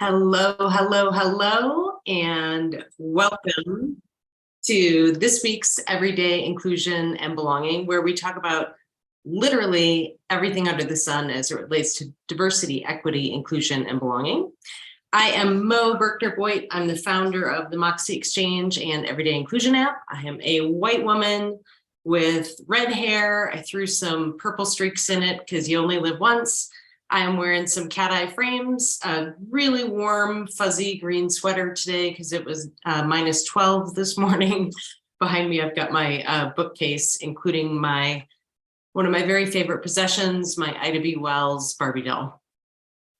Hello, hello, hello, and welcome to this week's Everyday Inclusion and Belonging, where we talk about literally everything under the sun as it relates to diversity, equity, inclusion, and belonging. I am Mo Berkner-Boyd. I'm the founder of the Moxie Exchange and Everyday Inclusion app. I am a white woman with red hair. I threw some purple streaks in it because you only live once. I am wearing some cat eye frames, a really warm, fuzzy green sweater today because it was minus 12 this morning. Behind me, I've got my bookcase, including one of my very favorite possessions, my Ida B. Wells Barbie doll.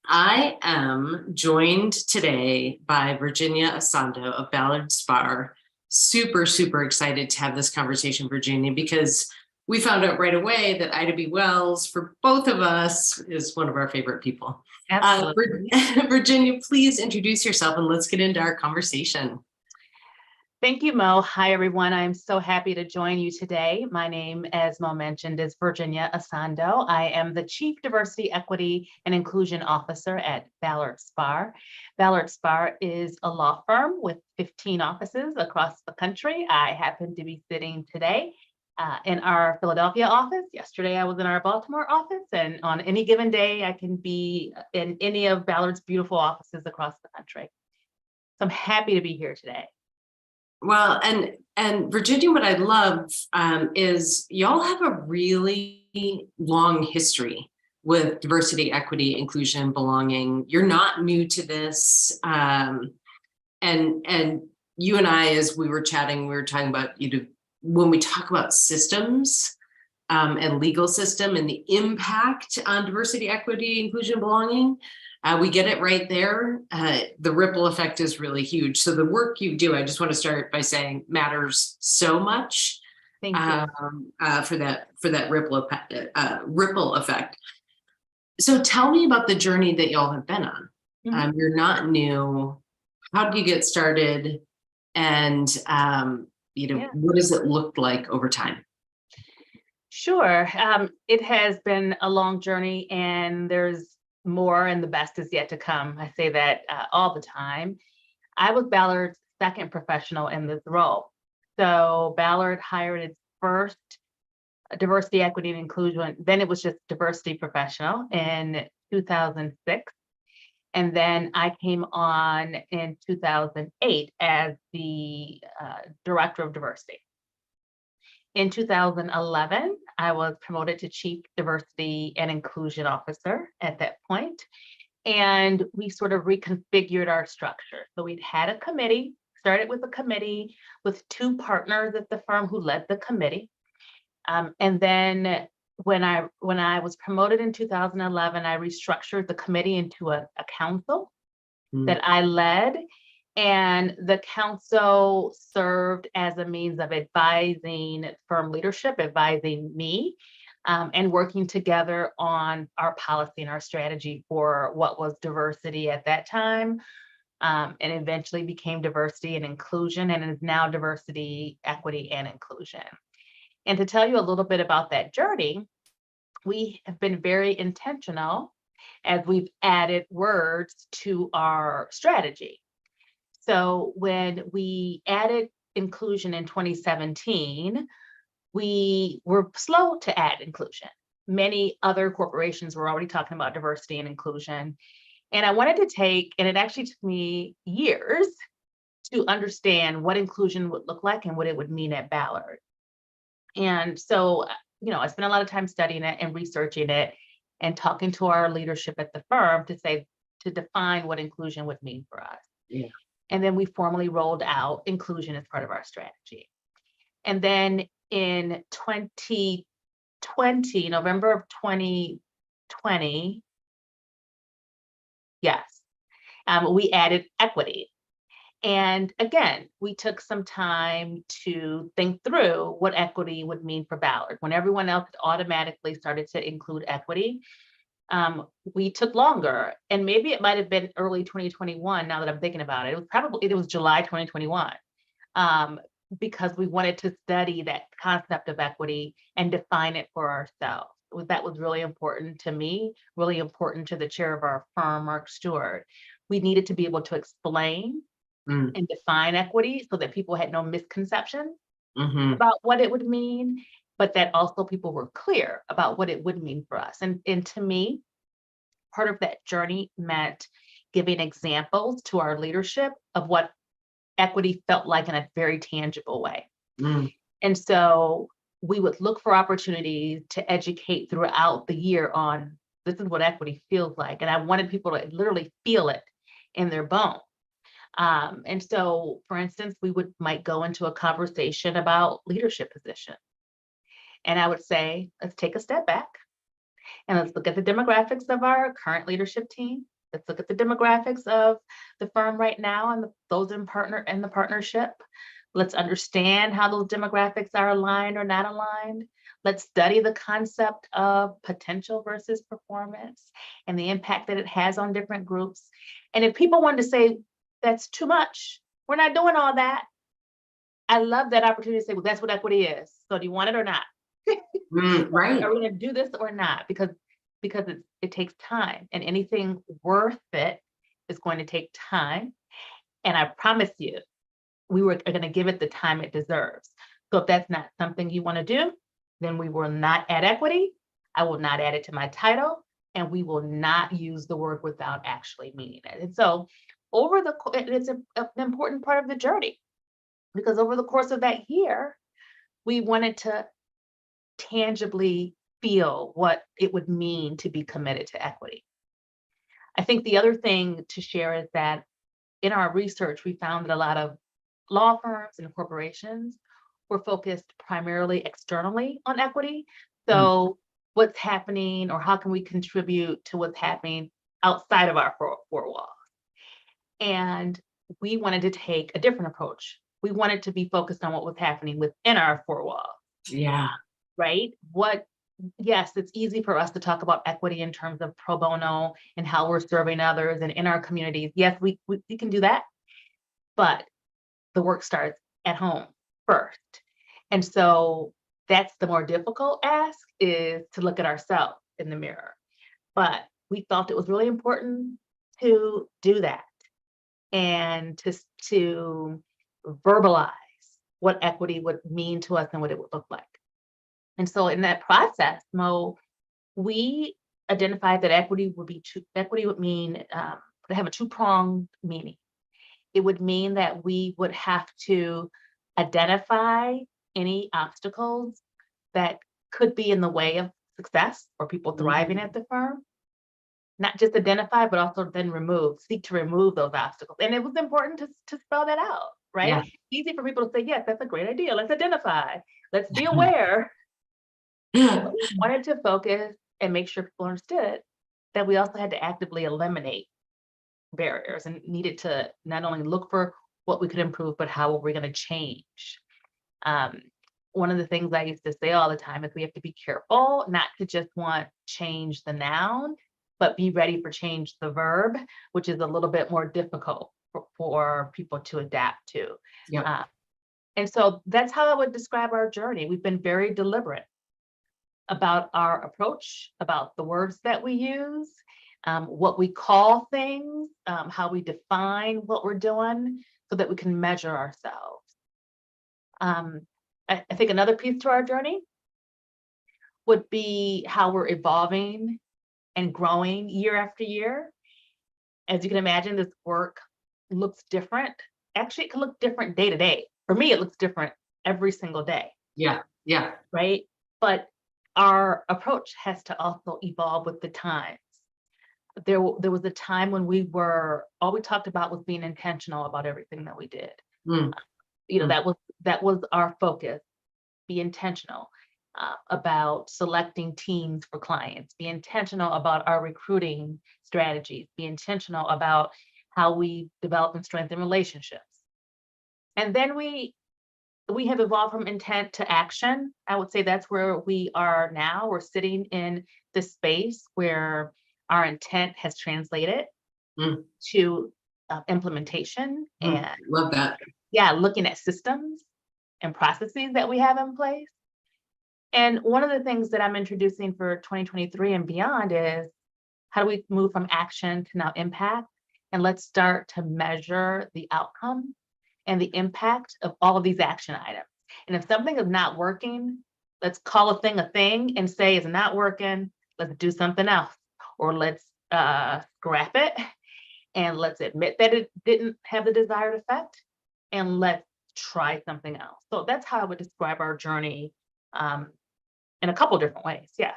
I am joined today by Virginia Asando of Ballard Spahr. Super, super excited to have this conversation, Virginia, because we found out right away that Ida B. Wells, for both of us, is one of our favorite people. Absolutely. Virginia, please introduce yourself and let's get into our conversation. Thank you, Mo. Hi, everyone. I'm so happy to join you today. My name, as Mo mentioned, is Virginia Asando. I am the Chief Diversity, Equity, and Inclusion Officer at Ballard Spahr. Ballard Spahr is a law firm with 15 offices across the country. I happen to be sitting today in our Philadelphia office. Yesterday, I was in our Baltimore office, and on any given day, I can be in any of Ballard's beautiful offices across the country. So I'm happy to be here today. Well, and Virginia, what I love is y'all have a really long history with diversity, equity, inclusion, belonging. You're not new to this. And you and I, as we were chatting, we were talking about, when we talk about systems and legal system and the impact on diversity, equity, inclusion, belonging, we get it right there. The ripple effect is really huge. So the work you do, I just want to start by saying, matters so much. Thank you. For that ripple effect. So tell me about the journey that y'all have been on. Mhm. You're not new. How did you get started? And what does it look like over time? Sure. It has been a long journey, and there's more, and the best is yet to come. I say that all the time. I was Ballard's second professional in this role. So Ballard hired its first diversity, equity, and inclusion. Then it was just diversity professional in 2006. And then I came on in 2008 as the director of diversity. In 2011, I was promoted to Chief Diversity and Inclusion Officer at that point, and we sort of reconfigured our structure. So we'd had a committee, started with a committee with two partners at the firm who led the committee. And then when I was promoted in 2011, I restructured the committee into a council that I led. And the council served as a means of advising firm leadership, advising me, and working together on our policy and our strategy for what was diversity at that time, and eventually became diversity and inclusion, and is now diversity, equity, and inclusion. And to tell you a little bit about that journey, we have been very intentional as we've added words to our strategy. So when we added inclusion in 2017, we were slow to add inclusion. Many other corporations were already talking about diversity and inclusion. And I wanted to and it actually took me years to understand what inclusion would look like and what it would mean at Ballard. And so, I spent a lot of time studying it and researching it and talking to our leadership at the firm to define what inclusion would mean for us. Yeah. And then we formally rolled out inclusion as part of our strategy. And then in 2020, November of 2020, yes, we added equity. And again, we took some time to think through what equity would mean for Ballard. When everyone else automatically started to include equity, we took longer, and maybe it might have been early 2021. Now that I'm thinking about it, it was July 2021, because we wanted to study that concept of equity and define it for ourselves. That was really important to me, really important to the chair of our firm, Mark Stewart, we needed to be able to explain and define equity so that people had no misconception about what it would mean, but that also people were clear about what it would mean for us. And to me, part of that journey meant giving examples to our leadership of what equity felt like in a very tangible way. And so we would look for opportunities to educate throughout the year on this is what equity feels like. And I wanted people to literally feel it in their bones. And so, for instance, we might go into a conversation about leadership position. And I would say, let's take a step back and let's look at the demographics of our current leadership team. Let's look at the demographics of the firm right now and those in the partnership. Let's understand how those demographics are aligned or not aligned. Let's study the concept of potential versus performance and the impact that it has on different groups. And if people wanted to say, that's too much, we're not doing all that, I love that opportunity to say, well, that's what equity is. So do you want it or not? Right. Are we going to do this or not? Because it takes time, and anything worth it is going to take time. And I promise you, we are going to give it the time it deserves. So if that's not something you want to do, then we will not add equity. I will not add it to my title, and we will not use the word without actually meaning it. And so it's an important part of the journey, because over the course of that year, we wanted to tangibly feel what it would mean to be committed to equity. I think the other thing to share is that in our research, we found that a lot of law firms and corporations were focused primarily externally on equity. So what's happening, or how can we contribute to what's happening outside of our four walls? And we wanted to take a different approach. We wanted to be focused on what was happening within our four walls. Yeah. Right? Yes, it's easy for us to talk about equity in terms of pro bono and how we're serving others and in our communities. Yes, we can do that, but the work starts at home first. And so that's the more difficult ask, is to look at ourselves in the mirror. But we felt it was really important to do that and to verbalize what equity would mean to us and what it would look like. And so in that process, Mo, we identified that equity would mean to have a two-pronged meaning. It would mean that we would have to identify any obstacles that could be in the way of success or people thriving at the firm. Not just identify, but also then seek to remove those obstacles. And it was important to spell that out, right? Yeah. Easy for people to say, yes, that's a great idea. Let's identify. Let's be aware. But we wanted to focus and make sure people understood that we also had to actively eliminate barriers and needed to not only look for what we could improve, but how were we going to change. One of the things I used to say all the time is we have to be careful not to just want change the noun, but be ready for change the verb, which is a little bit more difficult for people to adapt to. Yeah. And so that's how I would describe our journey. We've been very deliberate about our approach, about the words that we use, what we call things, how we define what we're doing so that we can measure ourselves. I think another piece to our journey would be how we're evolving and growing year after year. As you can imagine, this work looks different. Actually, it can look different day to day. For me, it looks different every single day. Yeah. Yeah. Right? But our approach has to also evolve with the times. There was a time when all we talked about was being intentional about everything that we did. That was our focus. Be intentional about selecting teams for clients. Be intentional about our recruiting strategies. Be intentional about how we develop and strengthen relationships. And then we have evolved from intent to action. I would say that's where we are now. We're sitting in the space where our intent has translated to implementation. And love that. Yeah, looking at systems and processes that we have in place. And one of the things that I'm introducing for 2023 and beyond is how do we move from action to now impact? and let's start to measure the outcome and the impact of all of these action items. And if something is not working, let's call a thing and say it's not working. Let's do something else, or let's scrap it, and let's admit that it didn't have the desired effect, and let's try something else. So that's how I would describe our journey in a couple different ways. Yeah.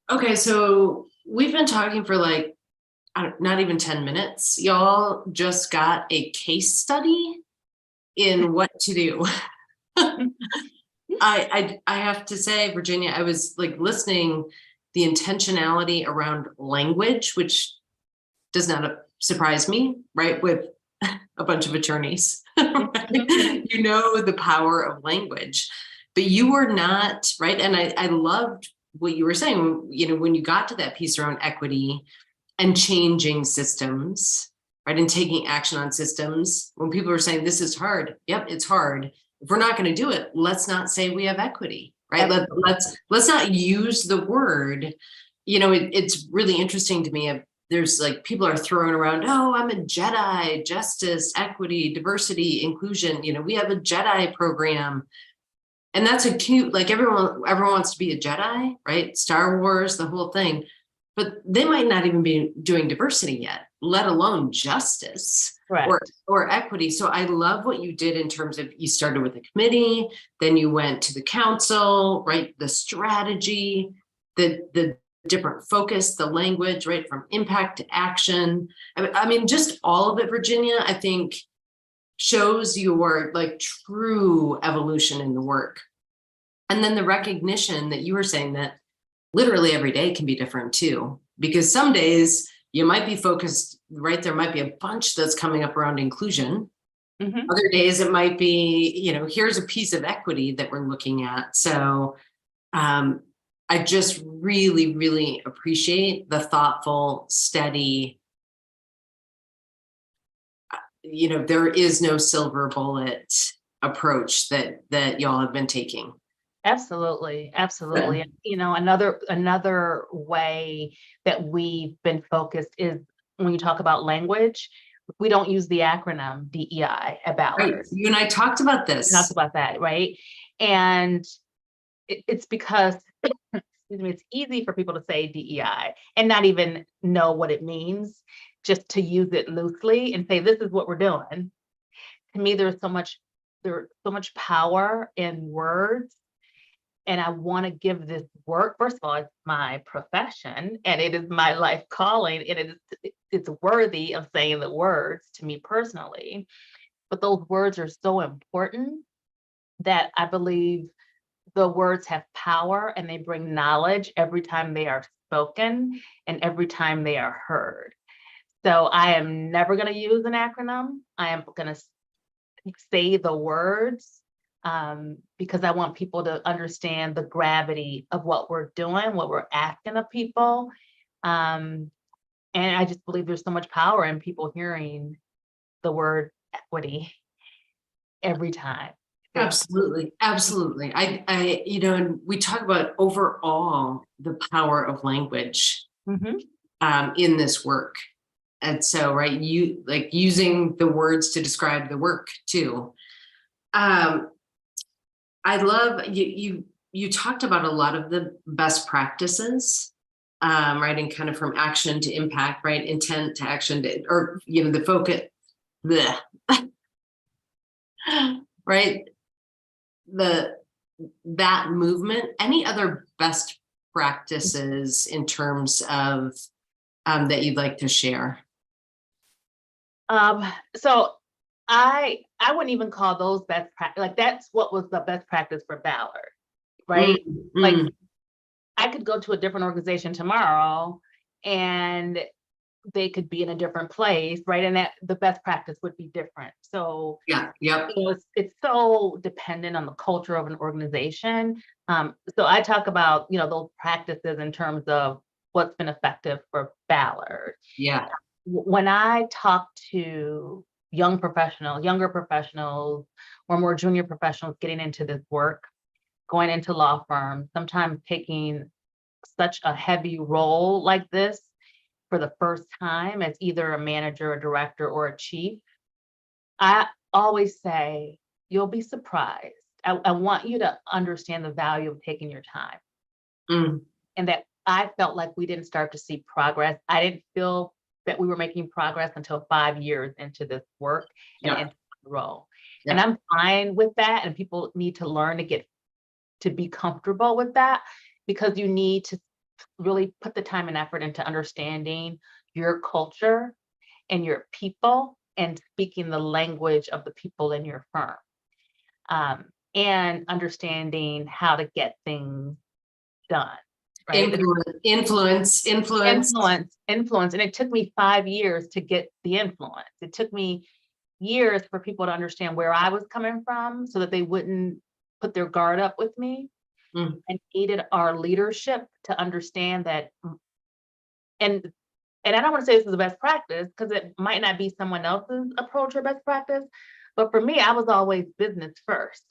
Okay, so we've been talking for like not even 10 minutes. Y'all just got a case study in what to do. I have to say, Virginia, I was like listening, the intentionality around language, which does not surprise me, right? With a bunch of attorneys, right? You know the power of language, but you were not, right? And I loved what you were saying, you know, when you got to that piece around equity and changing systems, right? And taking action on systems. When people are saying this is hard, yep, it's hard. If we're not going to do it, let's not say we have equity, right? Let's not use the word. You know, it's really interesting to me. There's like people are throwing around, oh, I'm a Jedi, justice, equity, diversity, inclusion. You know, we have a Jedi program. And that's a cute, like everyone wants to be a Jedi, right? Star Wars, the whole thing. But they might not even be doing diversity yet, let alone justice or equity. So I love what you did in terms of, you started with the committee, then you went to the council, right? The strategy, the different focus, the language, right? From impact to action. I mean, just all of it, Virginia, I think shows your like true evolution in the work. And then the recognition that you were saying that literally every day can be different too, because some days you might be focused, right? There might be a bunch that's coming up around inclusion. Mm-hmm. Other days it might be, you know, here's a piece of equity that we're looking at. So I just really, really appreciate the thoughtful, steady, you know, there is no silver bullet approach that y'all have been taking. Absolutely. Absolutely. Yeah. You know, another way that we've been focused is when you talk about language, we don't use the acronym DEI at Ballard. Right. You and I talked about this. We talked about that, right? And it's because excuse me, it's easy for people to say DEI and not even know what it means, just to use it loosely and say, this is what we're doing. To me, there's so much power in words. And I want to give this work, first of all, it's my profession and it is my life calling, and it's worthy of saying the words to me personally. But those words are so important that I believe the words have power and they bring knowledge every time they are spoken and every time they are heard. So I am never going to use an acronym. I am going to say the words because I want people to understand the gravity of what we're doing, what we're asking of people. And I just believe there's so much power in people hearing the word equity every time. Absolutely. Absolutely. I, you know, and we talk about overall the power of language in this work. And so, right, you like using the words to describe the work too. I love you talked about a lot of the best practices, right? And kind of from action to impact, right? Intent to action to, or, you know, the focus, right? That movement, any other best practices in terms of that you'd like to share? So I wouldn't even call those best practice. Like that's what was the best practice for Ballard, right? Like I could go to a different organization tomorrow and they could be in a different place, right? And that the best practice would be different. So yeah, you know, it's so dependent on the culture of an organization. So I talk about, you know, those practices in terms of what's been effective for Ballard. Yeah. When I talk to younger professionals, or more junior professionals getting into this work, going into law firms, sometimes taking such a heavy role like this, for the first time as either a manager, a director, or a chief, I always say, you'll be surprised. I want you to understand the value of taking your time. Mm. And that I felt like we didn't start to see progress. I didn't feel that we were making progress until 5 years into this work and Yeah. into the role. Yeah. And I'm fine with that. And people need to learn to be comfortable with that, because you need to really put the time and effort into understanding your culture and your people and speaking the language of the people in your firm. And understanding how to get things done. Right? Influence. Influence. And it took me 5 years to get the influence. It took me years for people to understand where I was coming from so that they wouldn't put their guard up with me. Mm. And needed our leadership to understand that. And I don't want to say this is the best practice, because it might not be someone else's approach or best practice. But for me, I was always business first.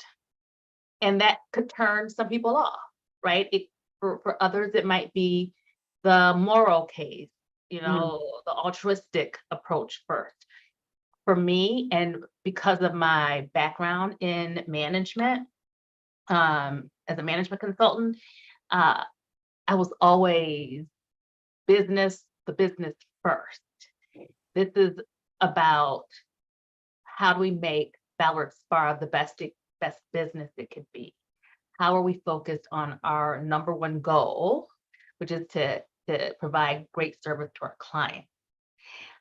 And that could turn some people off, right? For others, it might be the moral case, the altruistic approach first. For me, and because of my background in management, as a management consultant, I was always the business first. This is about how do we make Ballard Spa the best business it could be? How are we focused on our number one goal, which is to provide great service to our clients,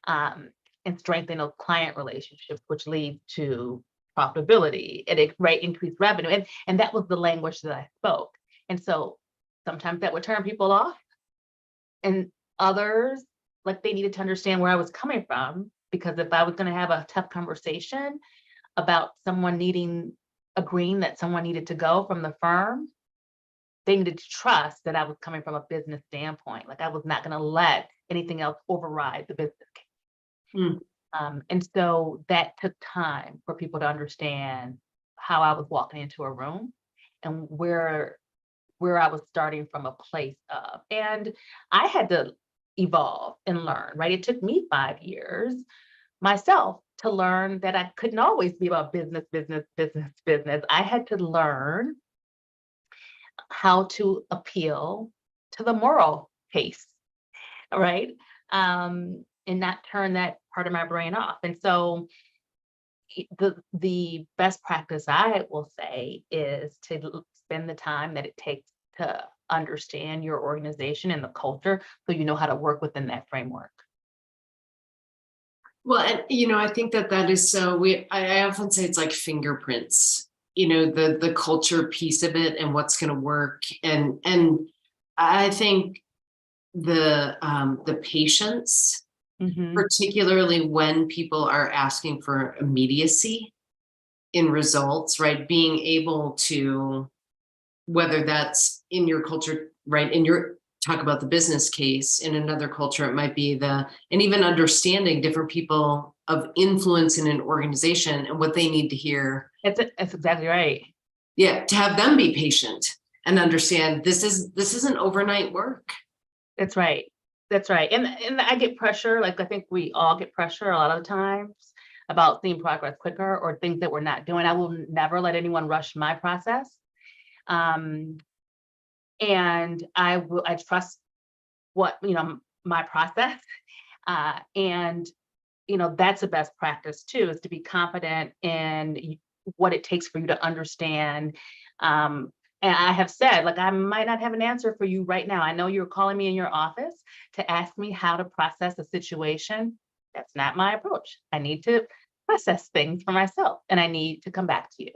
and strengthen those client relationships, which leads to profitability and increased revenue. And that was the language that I spoke. And so sometimes that would turn people off, and others, like, they needed to understand where I was coming from, because if I was going to have a tough conversation about someone agreeing that someone needed to go from the firm, they needed to trust that I was coming from a business standpoint. Like, I was not going to let anything else override the business case. Mm. And so that took time for people to understand how I was walking into a room and where I was starting from a place of. And I had to evolve and learn, right? It took me 5 years myself to learn that I couldn't always be about business. I had to learn how to appeal to the moral case, right? And not turn that part of my brain off. And so the best practice, I will say, is to spend the time that it takes to understand your organization and the culture, so you know how to work within that framework. Well, and I think that is so. I often say it's like fingerprints. The culture piece of it and what's going to work, and I think the patience, particularly when people are asking for immediacy in results, right? Being able to, whether that's in your culture, right? Talk about the business case. In another culture, it might be and even understanding different people of influence in an organization and what they need to hear. That's exactly right. Yeah, to have them be patient and understand this isn't overnight work. That's right. That's right. And I get pressure. Like, I think we all get pressure a lot of times about seeing progress quicker or things that we're not doing. I will never let anyone rush my process. And I trust my process. And that's the best practice too, is to be confident in what it takes for you to understand. And I have said, like, I might not have an answer for you right now. I know you're calling me in your office to ask me how to process a situation. That's not my approach. I need to process things for myself, and I need to come back to you.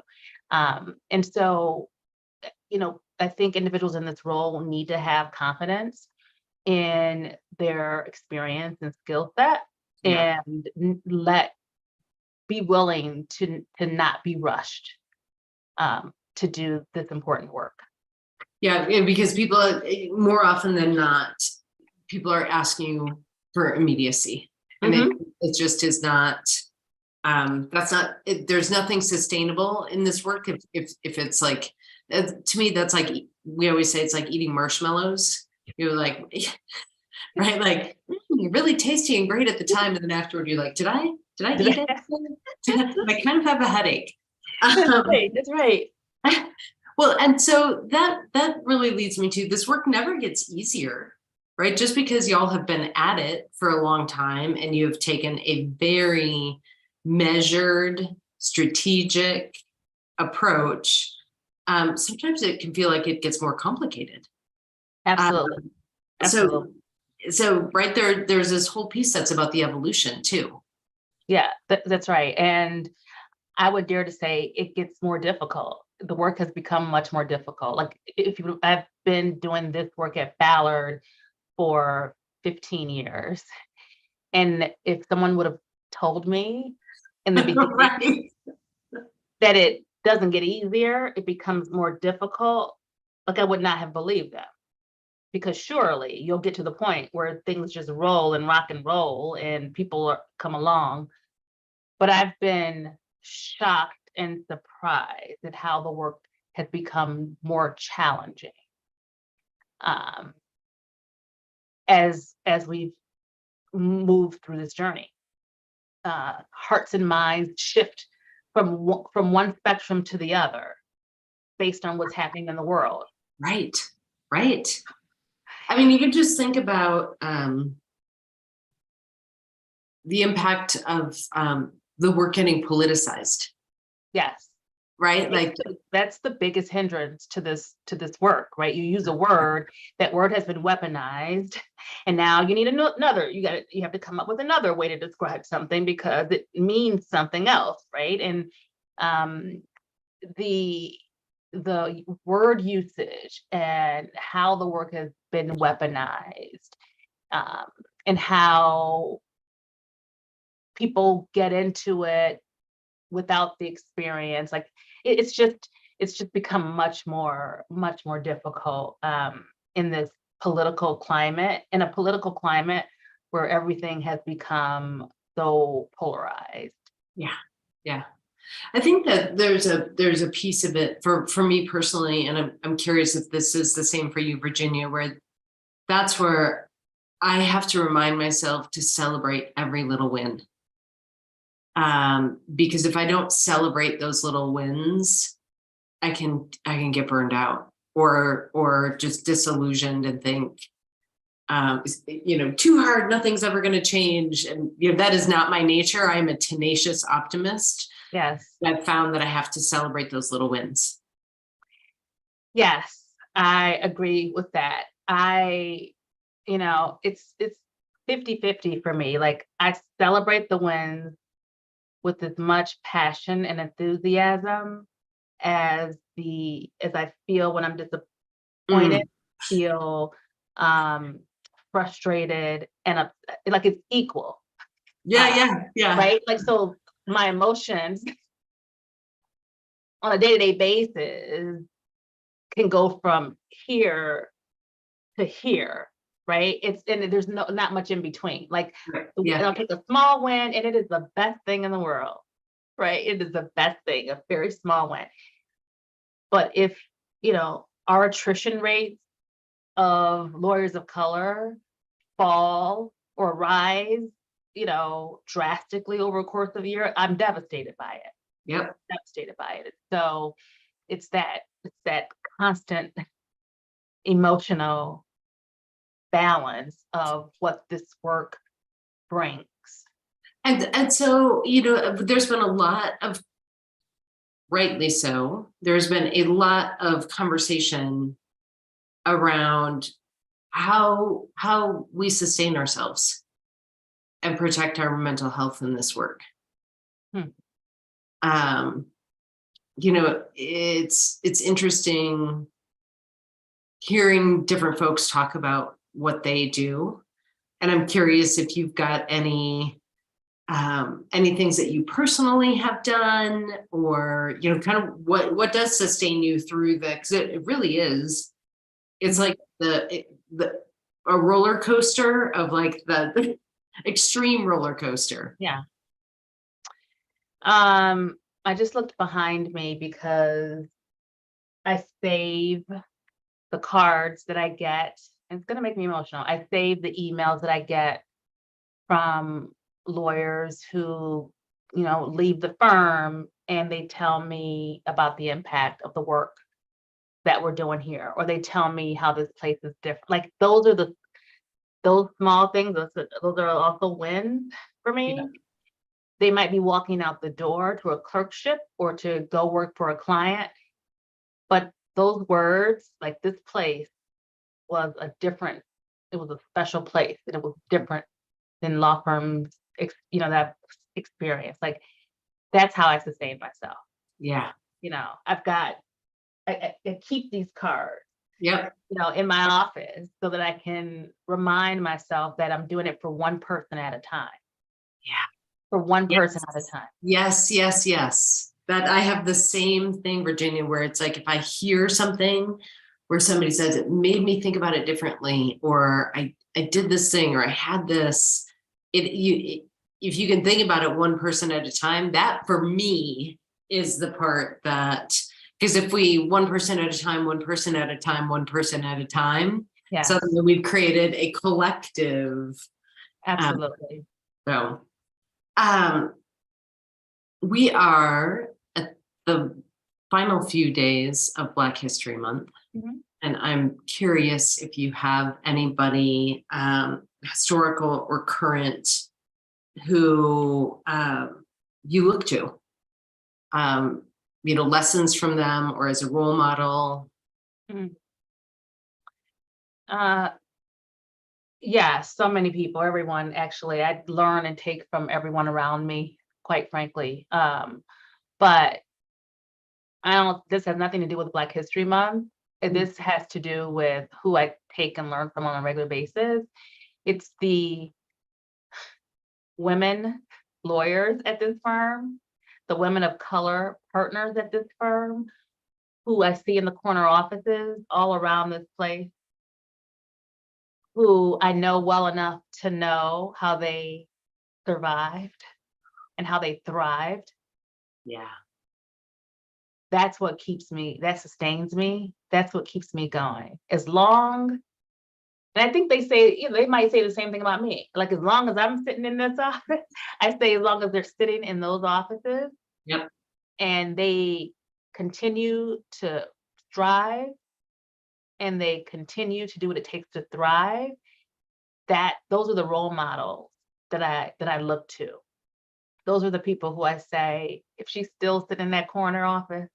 And so, I think individuals in this role need to have confidence in their experience and skill set, and be willing to not be rushed to do this important work. Yeah, because people, more often than not, people are asking for immediacy, and it just is not. That's not. There's nothing sustainable in this work if it's like. To me, that's like, we always say, it's like eating marshmallows. You're like, right? Like, really tasty and great at the time. And then afterward, you're like, did I Did eat I- it? I kind of have a headache. That's right. That's right. Well, and so that really leads me to this work never gets easier, right? Just because y'all have been at it for a long time and you have taken a very measured, strategic approach, sometimes it can feel like it gets more complicated. Absolutely. Um, Absolutely. so right there's this whole piece that's about the evolution too. Yeah, that's right. And I would dare to say it gets more difficult. The work has become much more difficult. Like I've been doing this work at Ballard for 15 years. And if someone would have told me in the beginning Right. that it doesn't get easier, it becomes more difficult, like I would not have believed them. Because surely you'll get to the point where things just roll and rock and roll and come along. But I've been shocked and surprised at how the work has become more challenging um, as we've moved through this journey. Hearts and minds shift from one spectrum to the other based on what's happening in the world. Right. I mean, even just think about the impact of the work getting politicized, Yes. right? Like, That's the biggest hindrance to this work, right? You use a word, that word has been weaponized, and now you need another. You have to come up with another way to describe something because it means something else, right? And the word usage and how the work has been weaponized, and how people get into it without the experience, like it's just become much more difficult in this political climate, where everything has become so polarized. yeah. I think that there's a piece of it for me personally, and I'm curious if this is the same for you, Virginia, where that's where I have to remind myself to celebrate every little win. Because if I don't celebrate those little wins, I can get burned out or just disillusioned and think, too hard, nothing's ever going to change. And that is not my nature. I'm a tenacious optimist. Yes. I've found that I have to celebrate those little wins. Yes, I agree with that. It's 50-50 for me. Like I celebrate the wins with as much passion and enthusiasm as I feel when I'm disappointed, feel frustrated and upset. Like it's equal. Yeah. Right? Like, so my emotions on a day-to-day basis can go from here to here, right? And there's not much in between. Like, Yeah. I'll take a small win and it is the best thing in the world, right? It is the best thing, a very small win. But if, our attrition rates of lawyers of color fall or rise, drastically over a course of a year, I'm devastated by it. Yep. Devastated by it. So it's that constant emotional balance of what this work brings. And so, there's been a lot of, rightly so, there's been a lot of conversation around how we sustain ourselves and protect our mental health in this work. It's interesting hearing different folks talk about what they do. And I'm curious if you've got any things that you personally have done, or, kind of what does sustain you through the, because it really is, it's like a roller coaster of like the extreme roller coaster. Yeah. I just looked behind me because I save the cards that I get. And it's going to make me emotional. I save the emails that I get from lawyers who, leave the firm and they tell me about the impact of the work that we're doing here, or they tell me how this place is different. Like those small things, those are also wins for me. Yeah. They might be walking out the door to a clerkship or to go work for a client, but those words, like this place was it was a special place, and it was different than law firms, that experience. Like that's how I sustain myself. Yeah. I keep these cards, Yep. in my office so that I can remind myself that I'm doing it for one person at a time. Yeah. For one person at a time. Yes, yes, yes. That I have the same thing, Virginia, where it's like if I hear something where somebody says it made me think about it differently, or I did this thing, or I had this, if you can think about it one person at a time, that for me is the part that, because if we one person at a time, one person at a time, one person at a time, Yeah, suddenly we've created a collective. absolutely. So we are at the final few days of Black History Month. Mhm. And I'm curious if you have anybody historical or current who you look to, lessons from them or as a role model. Yeah, so many people, everyone actually. I learn and take from everyone around me, quite frankly. But this has nothing to do with Black History Month. This has to do with who I take and learn from on a regular basis. It's the women lawyers at this firm, the women of color partners at this firm, who I see in the corner offices all around this place, who I know well enough to know how they survived and how they thrived. Yeah. That sustains me. That's what keeps me going. And I think they might say the same thing about me. Like, as long as I'm sitting in this office, I say as long as they're sitting in those offices. Yep. And they continue to strive and they continue to do what it takes to thrive, those are the role models that I look to. Those are the people who I say, if she's still sitting in that corner office,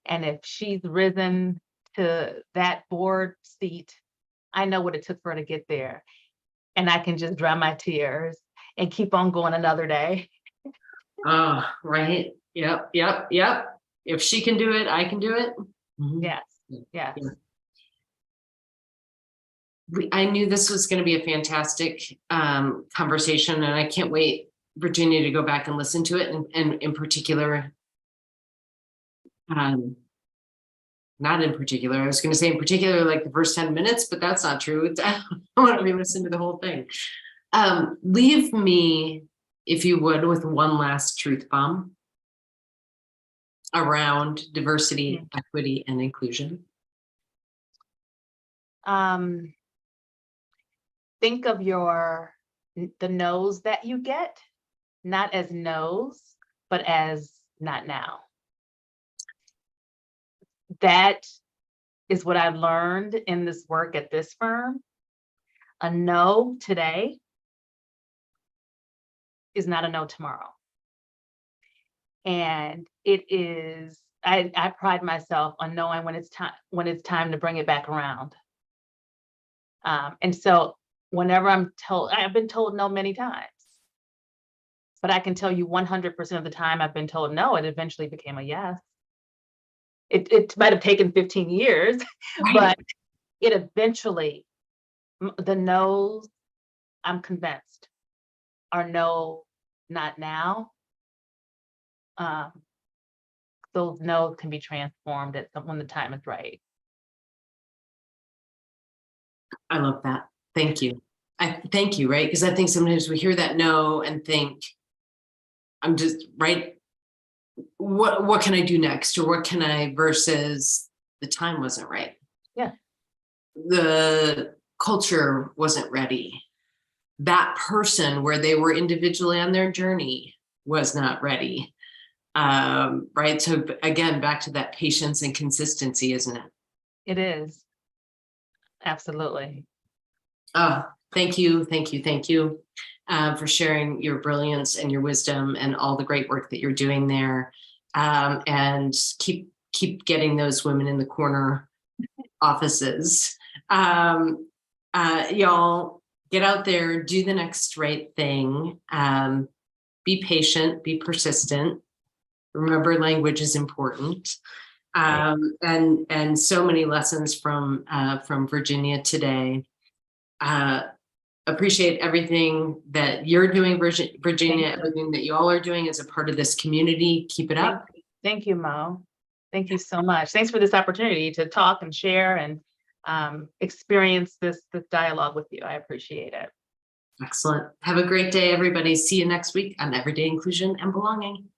and if she's risen to that board seat, I know what it took for her to get there. And I can just dry my tears and keep on going another day. Oh, right. Yep. Yep. Yep. If she can do it, I can do it. Mhm. Yes. Yes. Yeah. I knew this was going to be a fantastic conversation, and I can't wait, Virginia, to go back and listen to it. And in particular, not in particular, I was going to say in particular, like the first 10 minutes, but that's not true. I want to re-listen to the whole thing. Leave me, if you would, with one last truth bomb around diversity, equity, and inclusion. Think of the no's that you get, not as no's, but as not now. That is what I've learned in this work at this firm. A no today is not a no tomorrow. And it is, I pride myself on knowing when it's time to bring it back around. And so whenever I've been told no many times, but I can tell you 100% of the time I've been told no, it eventually became a yes. It might have taken 15 years, Right. but it eventually, the no's, I'm convinced, are no, not now. Those no's can be transformed when the time is right. I love that. Thank you. Thank you, right? Because I think sometimes we hear that no and think, I'm just right. What can I do next? Or what can I, versus the time wasn't right. Yeah. The culture wasn't ready. that person where they were individually on their journey was not ready. Right. So again, back to that patience and consistency, isn't it? It is. Absolutely. Thank you. Thank you. Thank you for sharing your brilliance and your wisdom and all the great work that you're doing there. And keep getting those women in the corner offices. Y'all get out there, do the next right thing. Be patient, be persistent. Remember, language is important. And so many lessons from Virginia today. Appreciate everything that you're doing, Virginia, everything that you all are doing as a part of this community. Keep it up. Thank you, Mo. Thank you so much. Thanks for this opportunity to talk and share and experience this dialogue with you. I appreciate it. Excellent. Have a great day, everybody. See you next week on Everyday Inclusion and Belonging.